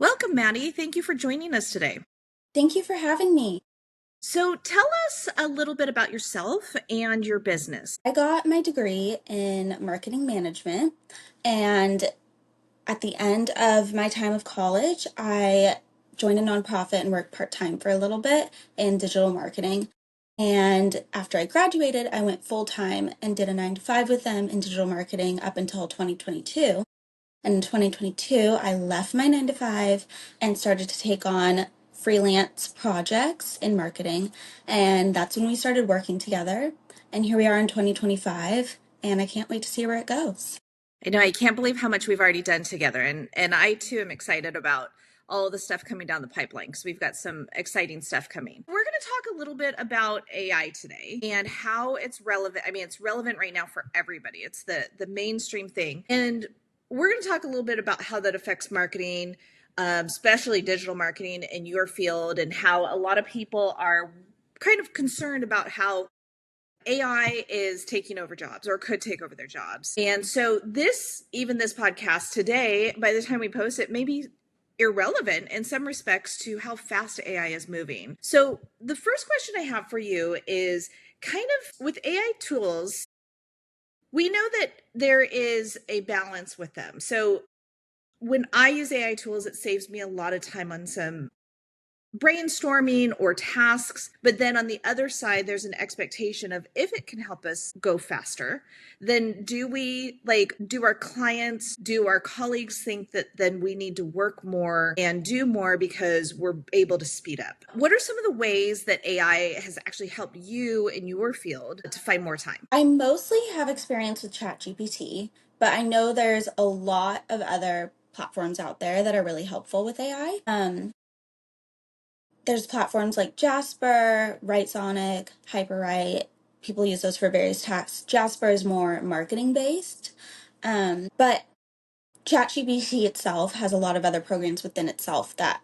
Welcome, Maddie. Thank you for joining us today. Thank you for having me. So, tell us a little bit about yourself and your business. I got my degree in marketing management, and at the end of my time of college, I joined a nonprofit and worked part-time for a little bit in digital marketing. And after I graduated, I went full-time and did a 9 to 5 with them in digital marketing up until 2022. And in 2022, I left my 9 to 5 and started to take on freelance projects in marketing. And that's when we started working together. And here we are in 2025, and I can't wait to see where it goes. I know I can't believe how much we've already done together, and I too am excited about all of the stuff coming down the pipeline because we've got some exciting stuff coming. We're going to talk a little bit about AI today and how it's relevant. I mean, it's relevant right now for everybody. It's the mainstream thing, and we're going to talk a little bit about how that affects marketing, especially digital marketing in your field, and how a lot of people are kind of concerned about how AI is taking over jobs or could take over their jobs. And so even this podcast today, by the time we post it, may be irrelevant in some respects to how fast AI is moving. So the first question I have for you is kind of with AI tools, we know that there is a balance with them. So when I use AI tools, it saves me a lot of time on some brainstorming or tasks. But then on the other side, there's an expectation of if it can help us go faster, then do our clients, do our colleagues think that then we need to work more and do more because we're able to speed up? What are some of the ways that AI has actually helped you in your field to find more time? I mostly have experience with ChatGPT, but I know there's a lot of other platforms out there that are really helpful with AI. There's platforms like Jasper, Writesonic, Hyperwrite. People use those for various tasks. Jasper is more marketing based, but ChatGPT itself has a lot of other programs within itself that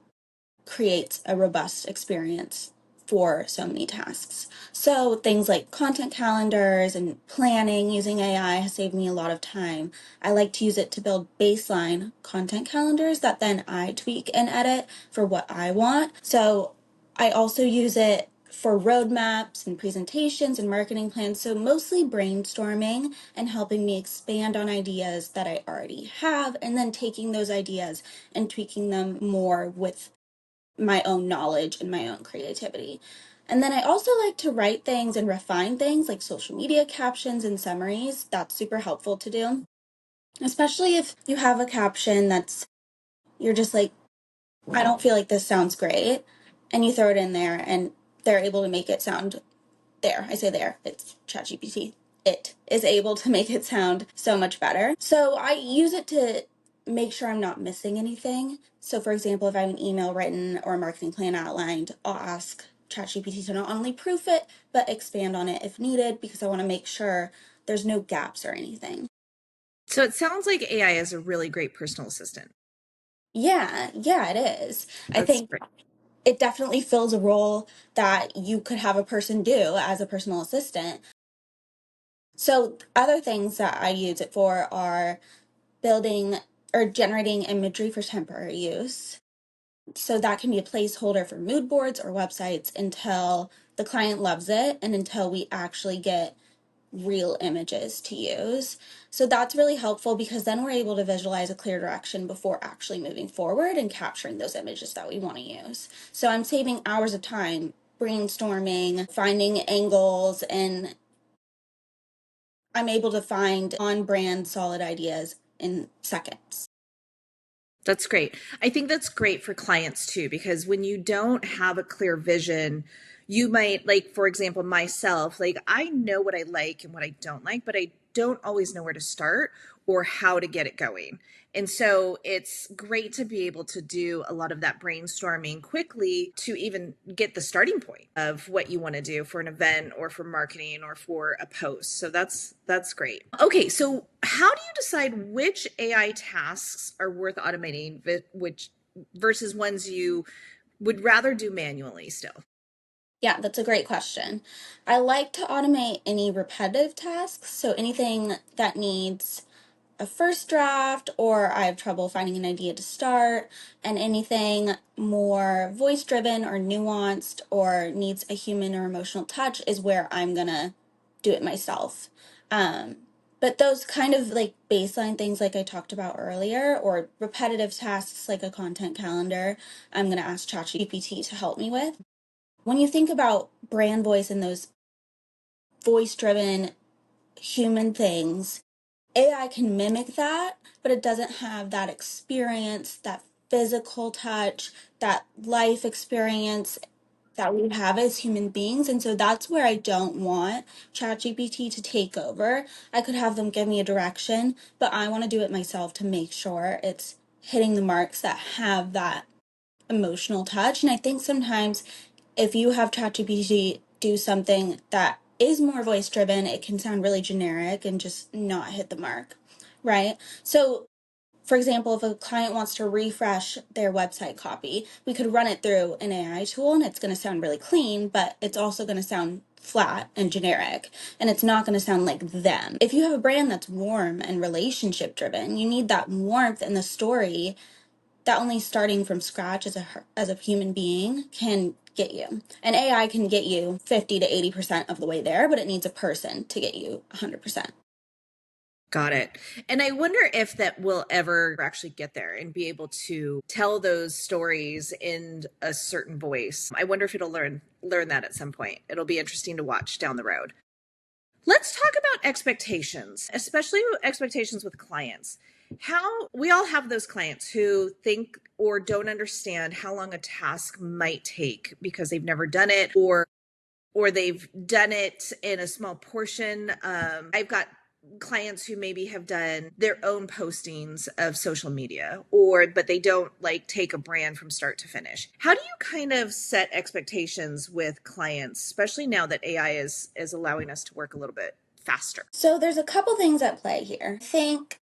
creates a robust experience for so many tasks. So things like content calendars and planning using AI has saved me a lot of time. I like to use it to build baseline content calendars that then I tweak and edit for what I want. So I also use it for roadmaps and presentations and marketing plans. So mostly brainstorming and helping me expand on ideas that I already have, and then taking those ideas and tweaking them more with my own knowledge and my own creativity. And then I also like to write things and refine things like social media captions and summaries. That's super helpful to do, especially if you have a caption you're just like, I don't feel like this sounds great. And you throw it in there and they're able to make it sound there. I say there, it's ChatGPT. It is able to make it sound so much better. So I use it to make sure I'm not missing anything. So for example, if I have an email written or a marketing plan outlined, I'll ask ChatGPT to not only proof it, but expand on it if needed, because I want to make sure there's no gaps or anything. So it sounds like AI is a really great personal assistant. Yeah, it is. I That's think great. it definitely fills a role that you could have a person do as a personal assistant. So other things that I use it for are building or generating imagery for temporary use. So that can be a placeholder for mood boards or websites until the client loves it and until we actually get real images to use. So that's really helpful because then we're able to visualize a clear direction before actually moving forward and capturing those images that we want to use. So I'm saving hours of time brainstorming, finding angles, and I'm able to find on brand solid ideas in seconds. That's great. I think that's great for clients too, because when you don't have a clear vision, you might, like, for example, myself, like, I know what I like and what I don't like, but I don't always know where to start or how to get it going. And so it's great to be able to do a lot of that brainstorming quickly to even get the starting point of what you want to do for an event or for marketing or for a post. So that's great. Okay, so how do you decide which AI tasks are worth automating, which versus ones you would rather do manually still? Yeah, that's a great question. I like to automate any repetitive tasks, so anything that needs a first draft or I have trouble finding an idea to start, and anything more voice driven or nuanced or needs a human or emotional touch is where I'm gonna do it myself. But those kind of like baseline things, like I talked about earlier, or repetitive tasks like a content calendar, I'm gonna ask ChatGPT to help me with. When you think about brand voice and those voice driven human things, AI can mimic that, but it doesn't have that experience, that physical touch, that life experience that we have as human beings. And so that's where I don't want ChatGPT to take over. I could have them give me a direction, but I want to do it myself to make sure it's hitting the marks that have that emotional touch. And I think sometimes if you have ChatGPT do something that is more voice driven, it can sound really generic and just not hit the mark, right? So, for example, if a client wants to refresh their website copy, we could run it through an AI tool and it's going to sound really clean, but it's also going to sound flat and generic, and it's not going to sound like them. If you have a brand that's warm and relationship driven, you need that warmth in the story that only starting from scratch as a human being can get you. And AI can get you 50 to 80% of the way there, but it needs a person to get you 100%. Got it. And I wonder if that will ever actually get there and be able to tell those stories in a certain voice. I wonder if it'll learn that at some point. It'll be interesting to watch down the road. Let's talk about expectations, especially expectations with clients. How we all have those clients who think or don't understand how long a task might take because they've never done it, or they've done it in a small portion. I've got clients who maybe have done their own postings of social media, but they don't like take a brand from start to finish. How do you kind of set expectations with clients, especially now that AI is allowing us to work a little bit faster? So there's a couple things at play here. I think,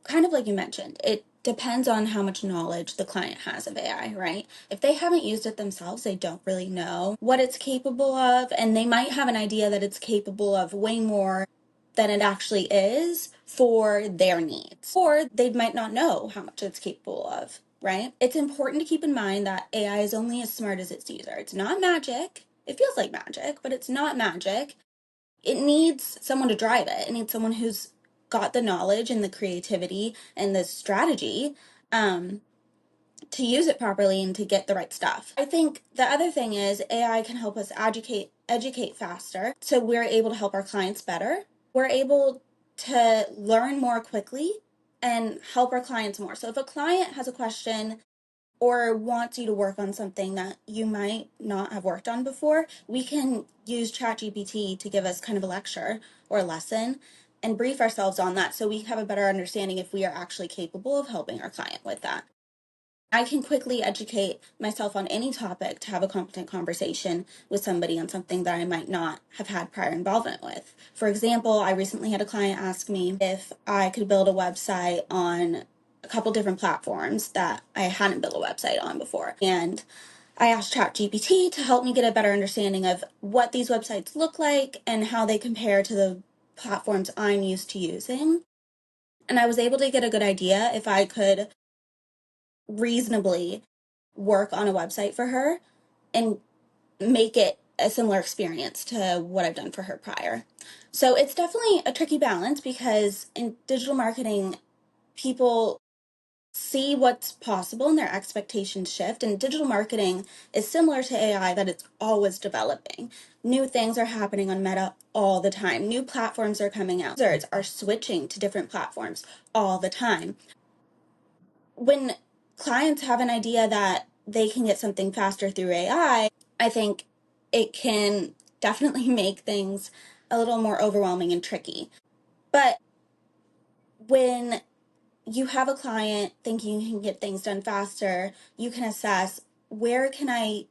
kind of like you mentioned, it depends on how much knowledge the client has of AI, right? If they haven't used it themselves, they don't really know what it's capable of, and they might have an idea that it's capable of way more than it actually is for their needs. Or they might not know how much it's capable of, right? It's important to keep in mind that AI is only as smart as its user. It's not magic. It feels like magic, but it's not magic. It needs someone to drive it. It needs someone who's got the knowledge and the creativity and the strategy to use it properly and to get the right stuff. I think the other thing is AI can help us educate faster, so we're able to help our clients better. We're able to learn more quickly and help our clients more. So if a client has a question or wants you to work on something that you might not have worked on before, we can use ChatGPT to give us kind of a lecture or a lesson and brief ourselves on that so we have a better understanding if we are actually capable of helping our client with that. I can quickly educate myself on any topic to have a competent conversation with somebody on something that I might not have had prior involvement with. For example, I recently had a client ask me if I could build a website on a couple different platforms that I hadn't built a website on before. And I asked ChatGPT to help me get a better understanding of what these websites look like and how they compare to the platforms I'm used to using. And I was able to get a good idea if I could reasonably work on a website for her and make it a similar experience to what I've done for her prior. So it's definitely a tricky balance because in digital marketing, people see what's possible and their expectations shift. And digital marketing is similar to AI, that it's always developing. New things are happening on Meta all the time. New platforms are coming out. Users are switching to different platforms all the time. When clients have an idea that they can get something faster through I think it can definitely make things a little more overwhelming and tricky. But when you have a client thinking you can get things done faster, you can assess, where can I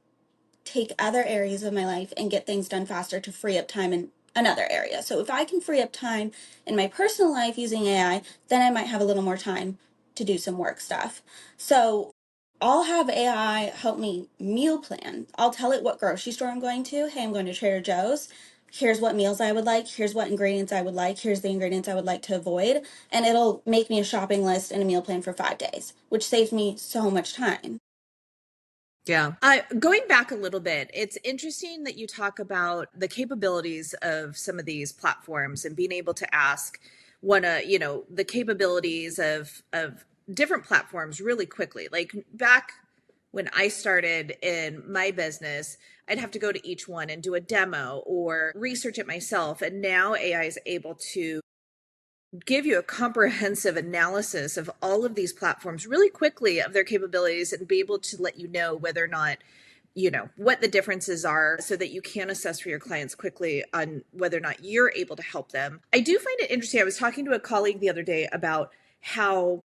take other areas of my life and get things done faster to free up time in another area. So if I can free up time in my personal life using AI, then I might have a little more time to do some work stuff. So I'll have AI help me meal plan. I'll tell it what grocery store I'm going to. Hey, I'm going to Trader Joe's. here's what meals I would like, here's what ingredients I would like, here's the ingredients I would like to avoid, and it'll make me a shopping list and a meal plan for 5 days, which saves me so much time. Yeah. Going back a little bit, it's interesting that you talk about the capabilities of some of these platforms and being able to ask the capabilities of different platforms really quickly. Like back when I started in my business, I'd have to go to each one and do a demo or research it myself. And now AI is able to give you a comprehensive analysis of all of these platforms really quickly of their capabilities and be able to let you know whether or not what the differences are so that you can assess for your clients quickly on whether or not you're able to help them. I do find it interesting. I was talking to a colleague the other day about how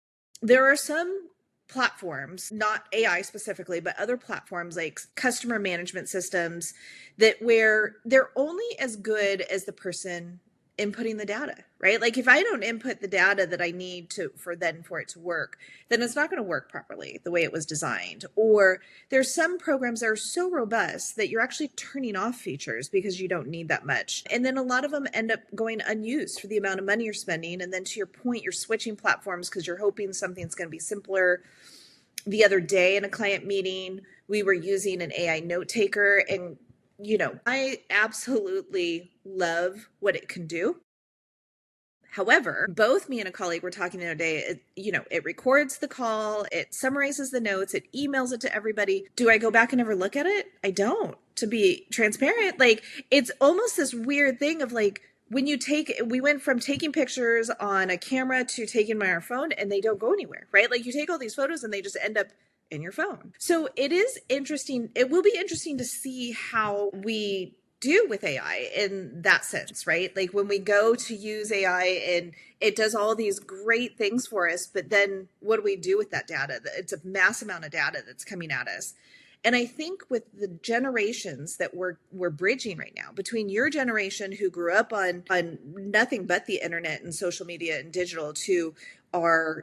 there are some platforms, not AI specifically, but other platforms like customer management systems that where they're only as good as the person inputting the data, right? Like if I don't input the data that I need for it to work, then it's not going to work properly the way it was designed. Or there's some programs that are so robust that you're actually turning off features because you don't need that much. And then a lot of them end up going unused for the amount of money you're spending. And then to your point, you're switching platforms because you're hoping something's going to be simpler. The other day in a client meeting, we were using an AI note taker, and I absolutely love what it can do. However, both me and a colleague were talking the other day, it records the call, it summarizes the notes, it emails it to everybody. Do I go back and ever look at it? I don't, to be transparent. Like, it's almost this weird thing of like, we went from taking pictures on a camera to taking my phone, and they don't go anywhere, right? Like you take all these photos and they just end up in your phone. So it is interesting. It will be interesting to see how we do with AI in that sense, right? Like when we go to use AI and it does all these great things for us, but then what do we do with that data? It's a mass amount of data that's coming at us. And I think with the generations that we're bridging right now, between your generation who grew up on nothing but the internet and social media and digital, to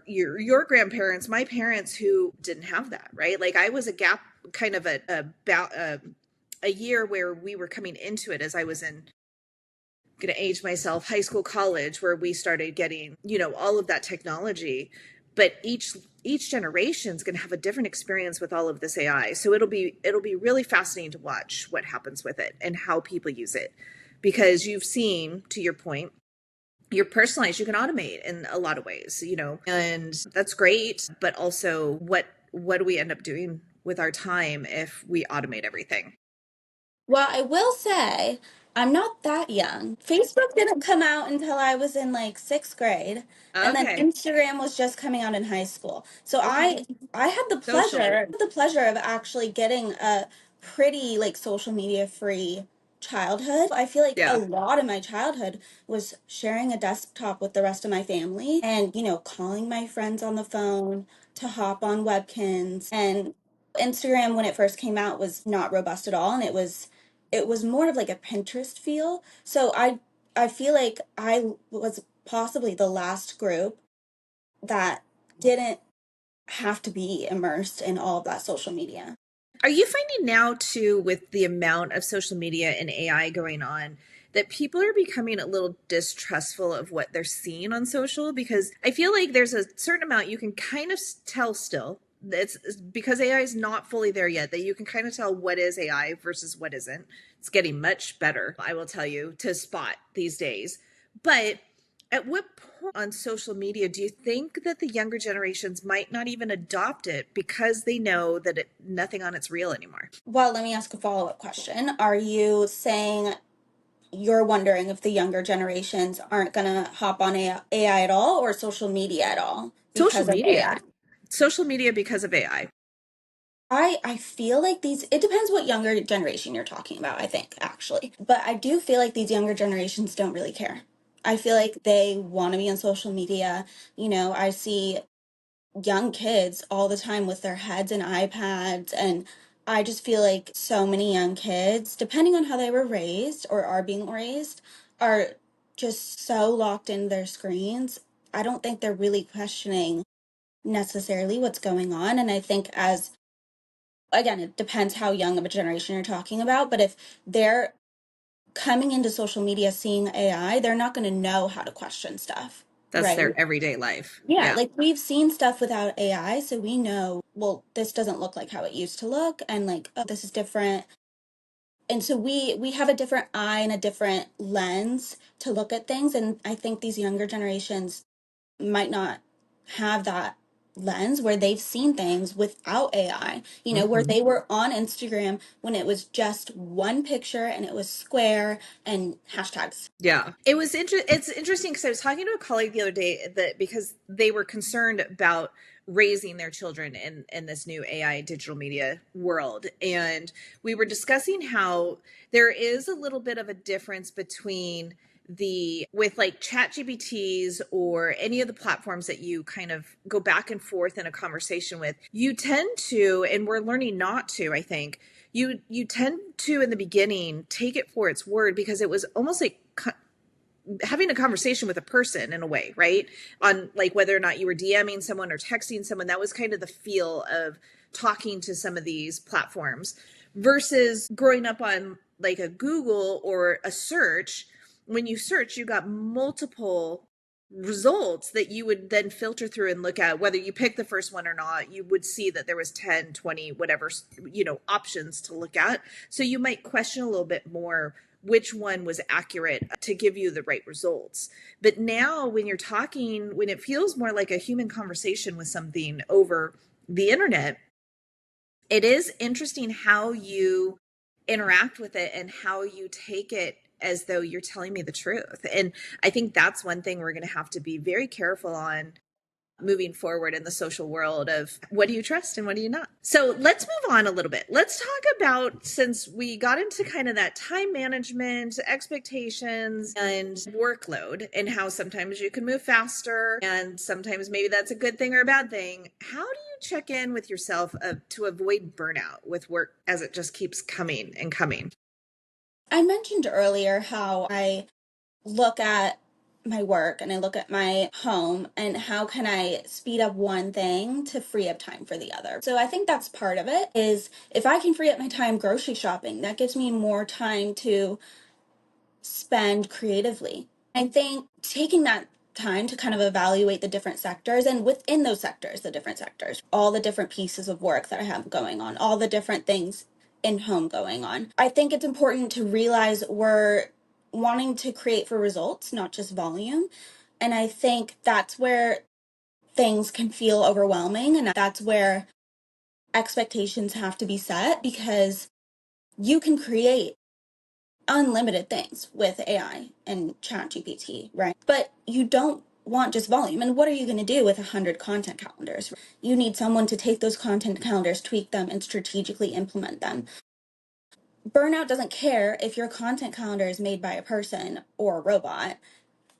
your grandparents, my parents who didn't have that, right? Like I was a gap, kind of a year where we were coming into it as I was in, going to age myself, high school, college, where we started getting, all of that technology. But each generation is going to have a different experience with all of this AI. So it'll be really fascinating to watch what happens with it and how people use it, because you've seen, to your point, you're personalized, you can automate in a lot of ways, and that's great. But also, what do we end up doing with our time if we automate everything? Well, I will say I'm not that young. Facebook didn't come out until I was in like 6th grade, and then Okay. Instagram was just coming out in high school. So Okay. I had Social. the pleasure of actually getting a pretty like social media free childhood. I feel like a Yeah. lot of my childhood was sharing a desktop with the rest of my family and, calling my friends on the phone to hop on webkins. And Instagram when it first came out was not robust at all, and it was more of like a Pinterest feel. So I feel like I was possibly the last group that didn't have to be immersed in all of that social media. Are you finding now too, with the amount of social media and AI going on, that people are becoming a little distrustful of what they're seeing on social? Because I feel like there's a certain amount you can kind of tell still. It's because AI is not fully there yet, that you can kind of tell what is AI versus what isn't. It's getting much better, I will tell you, to spot these days. But at what point on social media do you think that the younger generations might not even adopt it because they know that nothing on it's real anymore? Well, let me ask a follow-up question. Are you saying you're wondering if the younger generations aren't going to hop on AI at all, or social media at all Social because of media. AI? Social media because of AI. I feel like it depends what younger generation you're talking about, I think, actually. But I do feel like these younger generations don't really care. I feel like they want to be on social media. I see young kids all the time with their heads and iPads, and I just feel like so many young kids, depending on how they were raised or are being raised, are just so locked in their screens. I don't think they're really questioning necessarily what's going on. And I think, as again, it depends how young of a generation you're talking about, but if they're coming into social media seeing AI, they're not going to know how to question stuff, That's right? their everyday life. Yeah, Yeah. like we've seen stuff without AI, so we know, well, this doesn't look like how it used to look, and like, oh, this is different. And so we have a different eye and a different lens to look at things, and I think these younger generations might not have that lens where they've seen things without AI, where Mhm. they were on Instagram when it was just one picture and it was square and hashtags. Yeah. It's interesting because I was talking to a colleague the other day that because they were concerned about raising their children in this new AI digital media world. And we were discussing how there is a little bit of a difference between the with like chat gpts or any of the platforms that you kind of go back and forth in a conversation with, you tend to, and we're learning not to, I think, you tend to in the beginning take it for its word because it was almost like having a conversation with a person in a way, right? On like whether or not you were DMing someone or texting someone, that was kind of the feel of talking to some of these platforms versus growing up on like a Google or a search. When you search, you got multiple results that you would then filter through and look at. Whether you pick the first one or not, you would see that there was 10, 20, whatever, options to look at. So you might question a little bit more which one was accurate to give you the right results. But now when you're talking, when it feels more like a human conversation with something over the internet, it is interesting how you interact with it and how you take it as though you're telling me the truth. And I think that's one thing we're going to have to be very careful on moving forward in the social world of what do you trust and what do you not. So let's move on a little bit. Let's talk about, since we got into kind of that time management, expectations, and workload, and how sometimes you can move faster and sometimes maybe that's a good thing or a bad thing. How do you check in with yourself to avoid burnout with work as it just keeps coming and coming? I mentioned earlier how I look at my work and I look at my home and how can I speed up one thing to free up time for the other. So I think that's part of it is if I can free up my time grocery shopping, that gives me more time to spend creatively. I think taking that time to kind of evaluate the different sectors and within those sectors, the different sectors, all the different pieces of work that I have going on, all the different things in home going on. I think it's important to realize we're wanting to create for results, not just volume. And I think that's where things can feel overwhelming. And that's where expectations have to be set because you can create unlimited things with AI and ChatGPT, right? But you don't want just volume. And what are you going to do with 100 content calendars? You need someone to take those content calendars, tweak them, and strategically implement them. Burnout doesn't care if your content calendar is made by a person or a robot.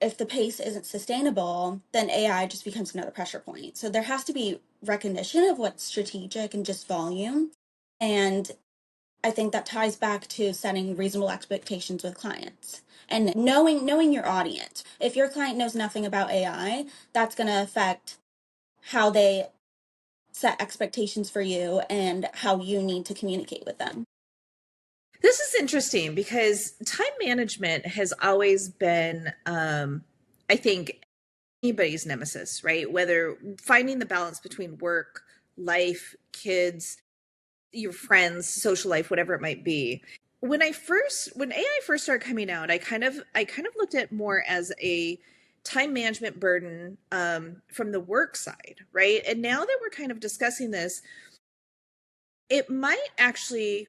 If the pace isn't sustainable, then AI just becomes another pressure point. So there has to be recognition of what's strategic and just volume. And I think that ties back to setting reasonable expectations with clients and knowing your audience. If your client knows nothing about AI, that's going to affect how they set expectations for you and how you need to communicate with them. This is interesting because time management has always been, I think, anybody's nemesis, right? Whether finding the balance between work, life, kids, your friends, social life, whatever it might be. When AI first started coming out, I kind of looked at it more as a time management burden from the work side, right? And now that we're kind of discussing this, it might actually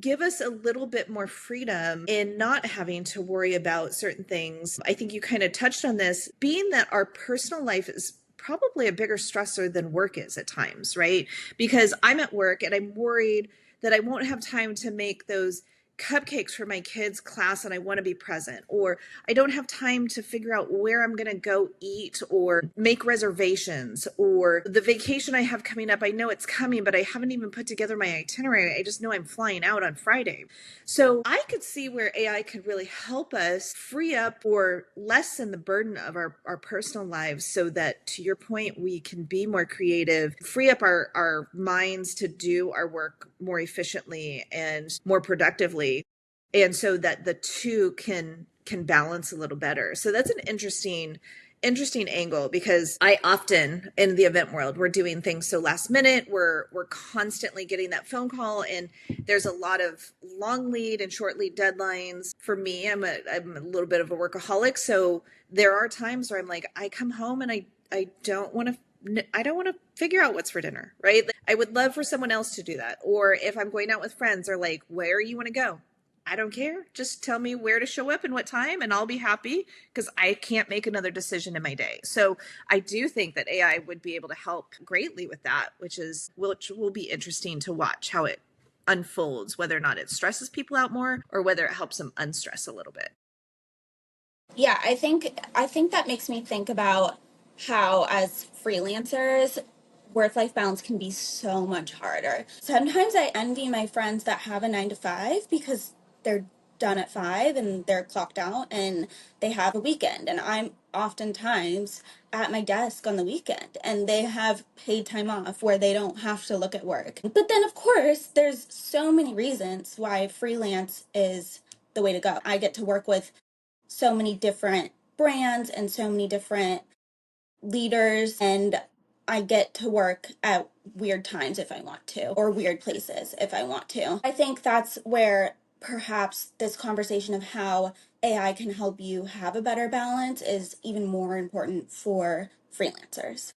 give us a little bit more freedom in not having to worry about certain things. I think you kind of touched on this, being that our personal life is probably a bigger stressor than work is at times, right? Because I'm at work and I'm worried that I won't have time to make those cupcakes for my kids' class and I want to be present, or I don't have time to figure out where I'm going to go eat or make reservations, or the vacation I have coming up, I know it's coming, but I haven't even put together my itinerary. I just know I'm flying out on Friday. So I could see where AI could really help us free up or lessen the burden of our personal lives so that, to your point, we can be more creative, free up our minds to do our work more efficiently and more productively. and so that the two can balance a little better. So that's an interesting angle, because I often in the event world, we're doing things so last minute, we're constantly getting that phone call, and there's a lot of long lead and short lead deadlines. For me, I'm a little bit of a workaholic, so there are times where I'm like, I come home and I don't want to figure out what's for dinner, right? Like, I would love for someone else to do that. Or if I'm going out with friends, or like, where you want to go? I don't care. Just tell me where to show up and what time, and I'll be happy, because I can't make another decision in my day. So I do think that AI would be able to help greatly with that, which will be interesting to watch how it unfolds, whether or not it stresses people out more or whether it helps them unstress a little bit. Yeah, I think that makes me think about how as freelancers work-life balance can be so much harder. Sometimes I envy my friends that have a 9 to 5 because they're done at 5 and they're clocked out and they have a weekend, and I'm oftentimes at my desk on the weekend and they have paid time off where they don't have to look at work. But then of course, there's so many reasons why freelance is the way to go. I get to work with so many different brands and so many different leaders, and I get to work at weird times if I want to, or weird places if I want to. I think that's where perhaps this conversation of how AI can help you have a better balance is even more important for freelancers.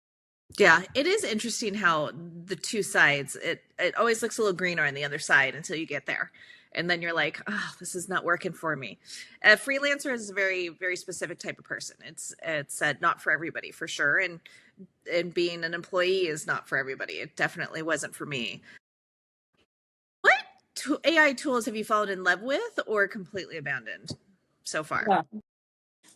Yeah, it is interesting how the two sides, it always looks a little greener on the other side until you get there. And then you're like, oh, this is not working for me. A freelancer is a very, very specific type of person. It's not for everybody, for sure. And being an employee is not for everybody. It definitely wasn't for me. What AI tools have you fallen in love with or completely abandoned so far? Yeah.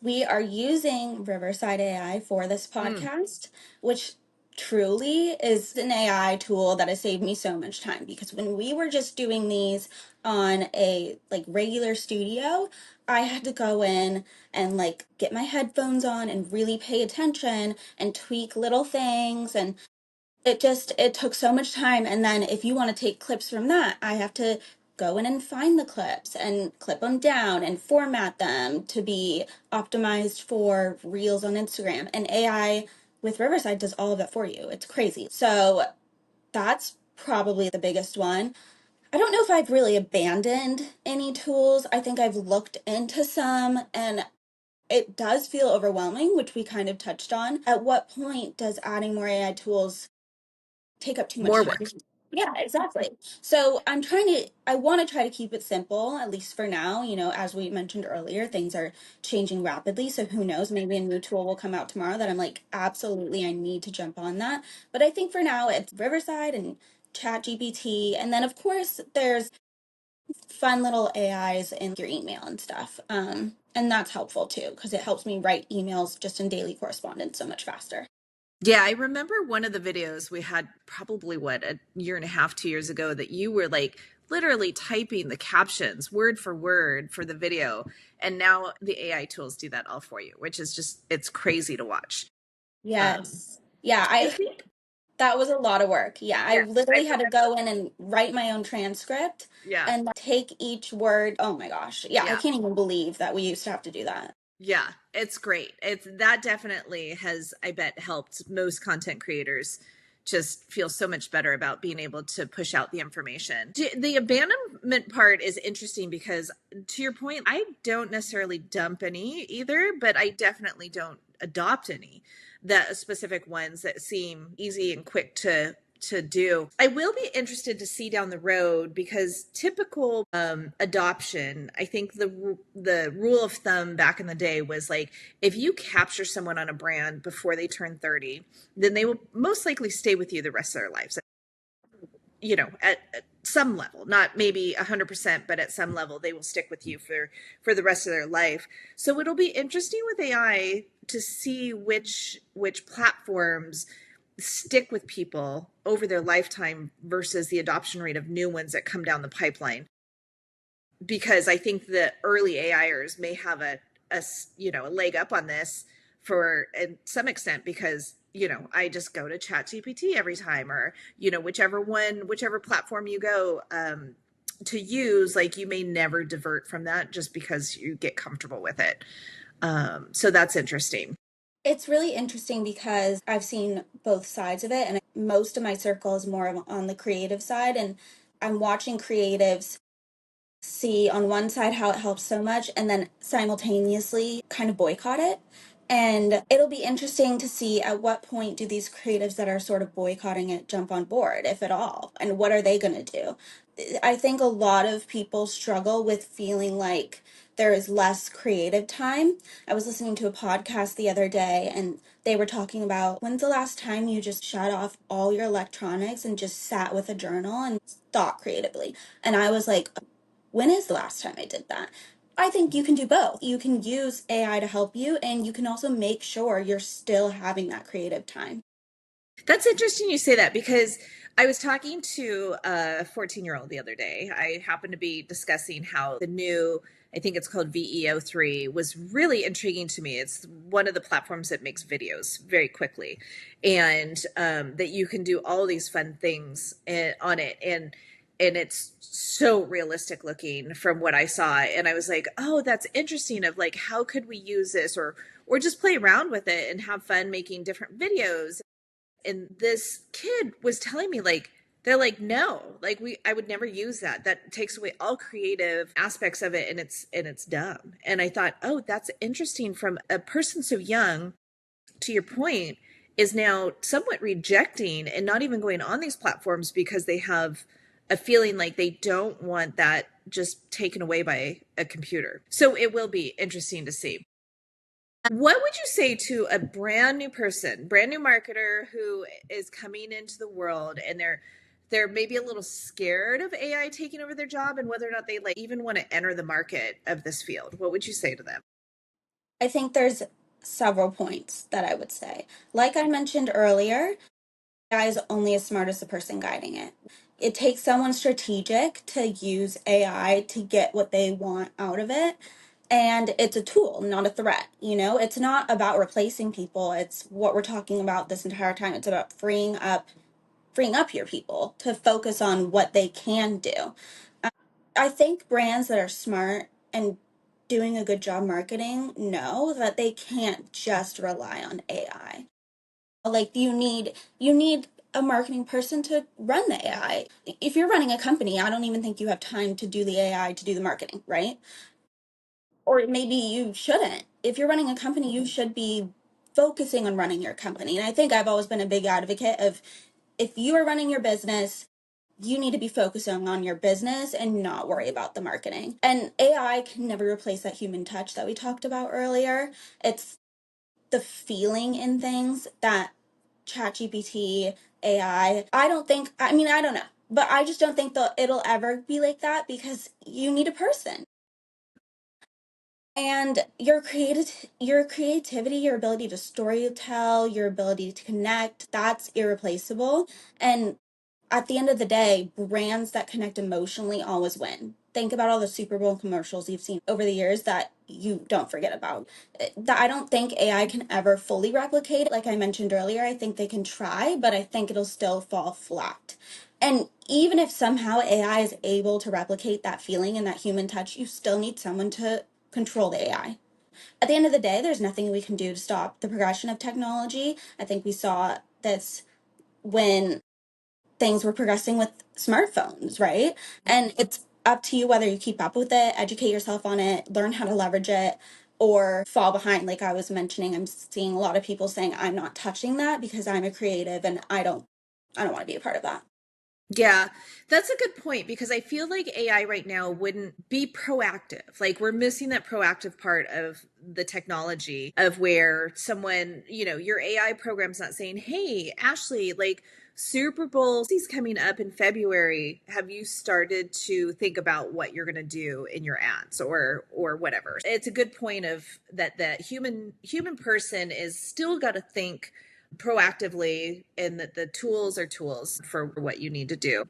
We are using Riverside AI for this Mm. podcast, which truly is an AI tool that has saved me so much time, because when we were just doing these on a like regular studio, I had to go in and like get my headphones on and really pay attention and tweak little things, and it took so much time. And then if you want to take clips from that, I have to go in and find the clips and clip them down and format them to be optimized for reels on Instagram, and AI with Riverside does all of that for you. It's crazy. So that's probably the biggest one. I don't know if I've really abandoned any tools. I think I've looked into some, and it does feel overwhelming, which we kind of touched on. At what point does adding more AI tools take up too much More time? work. Yeah, exactly. So I want to try to keep it simple, at least for now. You know, as we mentioned earlier, things are changing rapidly. So who knows, maybe a new tool will come out tomorrow that I'm like, absolutely, I need to jump on that. But I think for now, it's Riverside and ChatGPT. And then, of course, there's fun little AIs in your email and stuff. And that's helpful too, because it helps me write emails just in daily correspondence so much faster. Yeah, I remember one of the videos we had, probably what, a year and a half, 2 years ago, that you were like literally typing the captions word for word for the video. And now the AI tools do that all for you, which is just, it's crazy to watch. Yes. Yeah, I I think, that was a lot of work. Yeah, I yes, I literally had to remember. go in and write my own transcript Yeah, and take each word. Oh my gosh. Yeah, I yeah. can't even believe that we used to have to do that. Yeah, it's great. It's that definitely has, I bet, helped most content creators just feel so much better about being able to push out the information. The abandonment part is interesting because, to your point, I don't necessarily dump any either, but I definitely don't adopt any. The specific ones that seem easy and quick to do. I will be interested to see down the road, because typical adoption, I think the rule of thumb back in the day was like, if you capture someone on a brand before they turn 30, then they will most likely stay with you the rest of their lives. You know, at some level, not maybe 100%, but at some level, they will stick with you for the rest of their life. So it'll be interesting with AI to see which platforms stick with people over their lifetime versus the adoption rate of new ones that come down the pipeline. Because I think the early AIers may have a leg up on this for in some extent, because I just go to ChatGPT every time, or whichever platform you go. to use, like you may never divert from that just because you get comfortable with it. So that's interesting. It's really interesting because I've seen both sides of it, and most of my circle is more on the creative side, and I'm watching creatives see on one side how it helps so much and then simultaneously kind of boycott it. And it'll be interesting to see at what point do these creatives that are sort of boycotting it jump on board, if at all, and what are they going to do? I think a lot of people struggle with feeling like there is less creative time. I was listening to a podcast the other day and they were talking about when's the last time you just shut off all your electronics and just sat with a journal and thought creatively. And I was like, when is the last time I did that? I think you can do both. You can use AI to help you, and you can also make sure you're still having that creative time. That's interesting you say that because I was talking to a 14-year-old the other day. I happened to be discussing how the new, I think it's called VEO3, was really intriguing to me. It's one of the platforms that makes videos very quickly, and that you can do all these fun things on it. And it's so realistic looking from what I saw. And I was like, oh, that's interesting of like, how could we use this or just play around with it and have fun making different videos. And this kid was telling me like, they're like, no, like I would never use that. That takes away all creative aspects of it, and it's dumb. And I thought, oh, that's interesting from a person so young, to your point, is now somewhat rejecting and not even going on these platforms because they have a feeling like they don't want that just taken away by a computer. So it will be interesting to see. What would you say to a brand new person, brand new marketer who is coming into the world and they're maybe a little scared of AI taking over their job and whether or not they like even want to enter the market of this field? What would you say to them? I think there's several points that I would say. Like I mentioned earlier, AI is only as smart as the person guiding it. It takes someone strategic to use AI to get what they want out of it. And it's a tool, not a threat. You know, it's not about replacing people. It's what we're talking about this entire time. It's about freeing up your people to focus on what they can do. I think brands that are smart and doing a good job marketing know that they can't just rely on AI. Like you need a marketing person to run the AI. If you're running a company, I don't even think you have time to do the AI to do the marketing, right? Or maybe you shouldn't. If you're running a company, you should be focusing on running your company. And I think I've always been a big advocate of if you are running your business, you need to be focusing on your business and not worry about the marketing. And AI can never replace that human touch that we talked about earlier. It's the feeling in things that ChatGPT, I don't think, I mean, I don't know, but I just don't think that it'll ever be like that because you need a person. And your creativity, your ability to story tell, your ability to connect, that's irreplaceable. And at the end of the day, brands that connect emotionally always win. Think about all the Super Bowl commercials you've seen over the years that you don't forget about. I don't think AI can ever fully replicate. Like I mentioned earlier, I think they can try, but I think it'll still fall flat. And even if somehow AI is able to replicate that feeling and that human touch, you still need someone to control the AI. At the end of the day, there's nothing we can do to stop the progression of technology. I think we saw this when things were progressing with smartphones, right? And it's up to you whether you keep up with it, educate yourself on it, learn how to leverage it, or fall behind. Like I was mentioning, I'm seeing a lot of people saying, I'm not touching that because I'm a creative and I don't want to be a part of that. Yeah, that's a good point because I feel like AI right now wouldn't be proactive. Like we're missing that proactive part of the technology of where someone, your AI program's not saying, "Hey, Ashley, like Super Bowl is coming up in February. Have you started to think about what you're going to do in your ads or whatever?" It's a good point of that human person is still got to think proactively and that the tools are tools for what you need to do.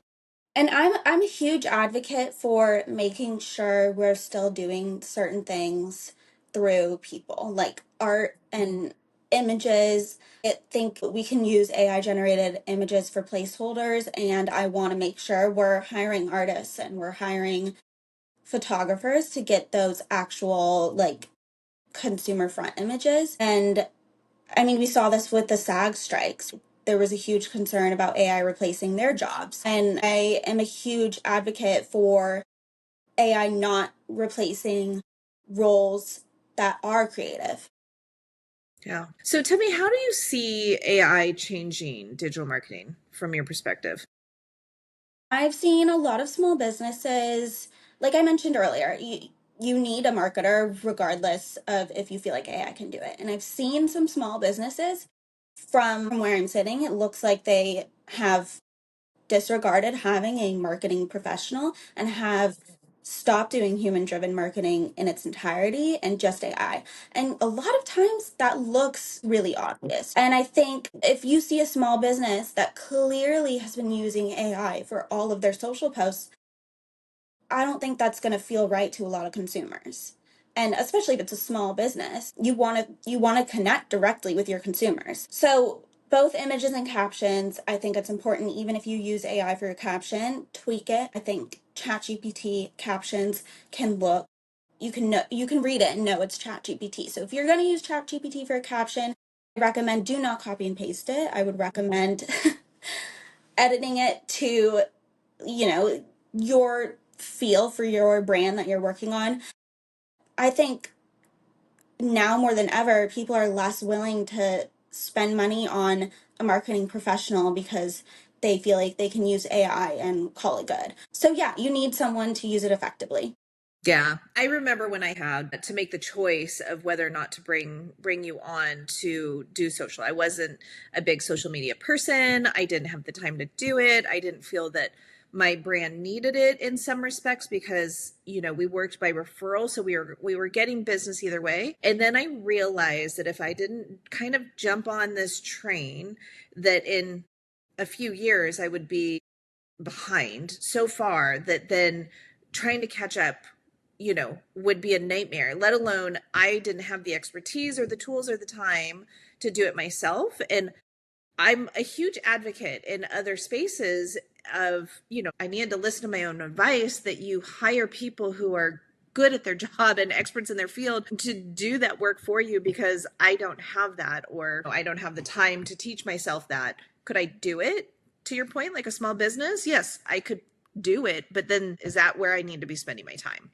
And I'm a huge advocate for making sure we're still doing certain things through people, like art and images. I think we can use AI generated images for placeholders, and I want to make sure we're hiring artists and we're hiring photographers to get those actual like consumer front images. And I mean, we saw this with the SAG strikes. There was a huge concern about AI replacing their jobs. And I am a huge advocate for AI not replacing roles that are creative. Yeah. So tell me, how do you see AI changing digital marketing from your perspective? I've seen a lot of small businesses, like I mentioned earlier, you need a marketer regardless of if you feel like AI can do it. And I've seen some small businesses from where I'm sitting, it looks like they have disregarded having a marketing professional and have stopped doing human driven marketing in its entirety and just AI. And a lot of times that looks really obvious. And I think if you see a small business that clearly has been using AI for all of their social posts, I don't think that's going to feel right to a lot of consumers. And especially if it's a small business, you want to connect directly with your consumers. So both images and captions, I think it's important even if you use AI for your caption, tweak it. I think ChatGPT captions can look you can read it and know it's ChatGPT. So if you're going to use ChatGPT for a caption, I recommend do not copy and paste it. I would recommend editing it to, you know, your feel for your brand that you're working on. I think now more than ever, people are less willing to spend money on a marketing professional because they feel like they can use AI and call it good. So yeah, you need someone to use it effectively. Yeah, I remember when I had to make the choice of whether or not to bring you on to do social. I wasn't a big social media person. I didn't have the time to do it. I didn't feel that my brand needed it in some respects because, we worked by referral, so we were getting business either way. And then I realized that if I didn't kind of jump on this train, that in a few years I would be behind so far that then trying to catch up would be a nightmare, let alone I didn't have the expertise or the tools or the time to do it myself. And I'm a huge advocate in other spaces of, I needed to listen to my own advice that you hire people who are good at their job and experts in their field to do that work for you, because I don't have that, or I don't have the time to teach myself that. Could I do it? To your point, like a small business? Yes, I could do it, but then is that where I need to be spending my time?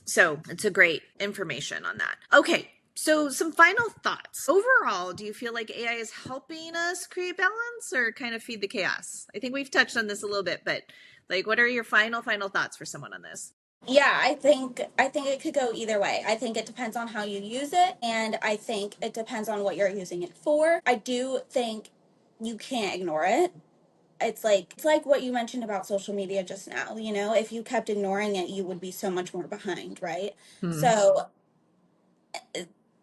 So it's a great information on that. Okay, so some final thoughts. Overall, do you feel like AI is helping us create balance or kind of feed the chaos? I think we've touched on this a little bit, but like, what are your final thoughts for someone on this? Yeah, I think it could go either way. I think it depends on how you use it, and I think it depends on what you're using it for. I do think you can't ignore it. It's like what you mentioned about social media just now. If you kept ignoring it, you would be so much more behind, right? Hmm. So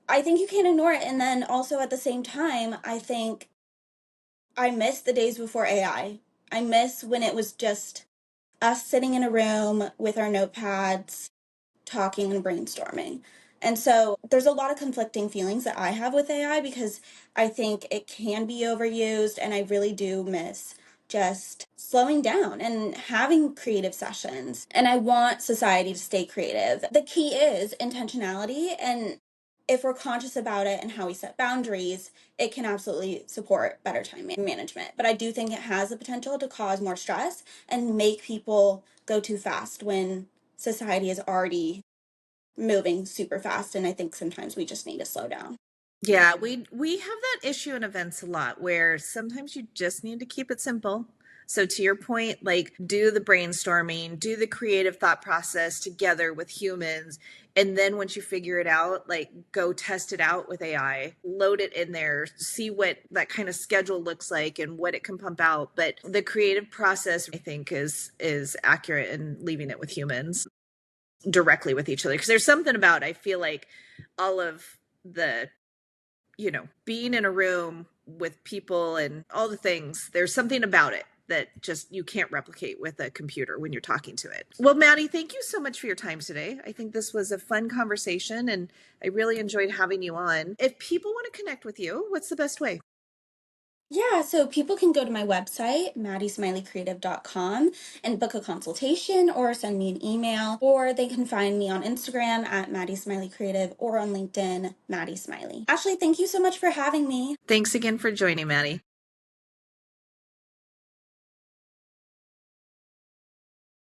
I think you can't ignore it. And then also at the same time, I think I miss the days before AI. I miss when it was just us sitting in a room with our notepads talking and brainstorming. And so there's a lot of conflicting feelings that I have with AI because I think it can be overused, and I really do miss just slowing down and having creative sessions. And I want society to stay creative. The key is intentionality, and if we're conscious about it and how we set boundaries, it can absolutely support better time management. But I do think it has the potential to cause more stress and make people go too fast when society is already moving super fast, and I think sometimes we just need to slow down. Yeah, we have that issue in events a lot where sometimes you just need to keep it simple. So to your point, like do the brainstorming, do the creative thought process together with humans, and then once you figure it out, like go test it out with AI, load it in there, see what that kind of schedule looks like and what it can pump out. But the creative process, I think, is accurate in leaving it with humans directly with each other, because there's something about, I feel like, all of the being in a room with people and all the things, there's something about it that just you can't replicate with a computer when you're talking to it. Well, Maddie, thank you so much for your time today. I think this was a fun conversation and I really enjoyed having you on. If people want to connect with you, what's the best way? Yeah, so people can go to my website, maddiesmileycreative.com, and book a consultation or send me an email, or they can find me on Instagram at Maddie Smiley Creative or on LinkedIn, Maddie Smiley. Ashley, thank you so much for having me. Thanks again for joining, Maddie.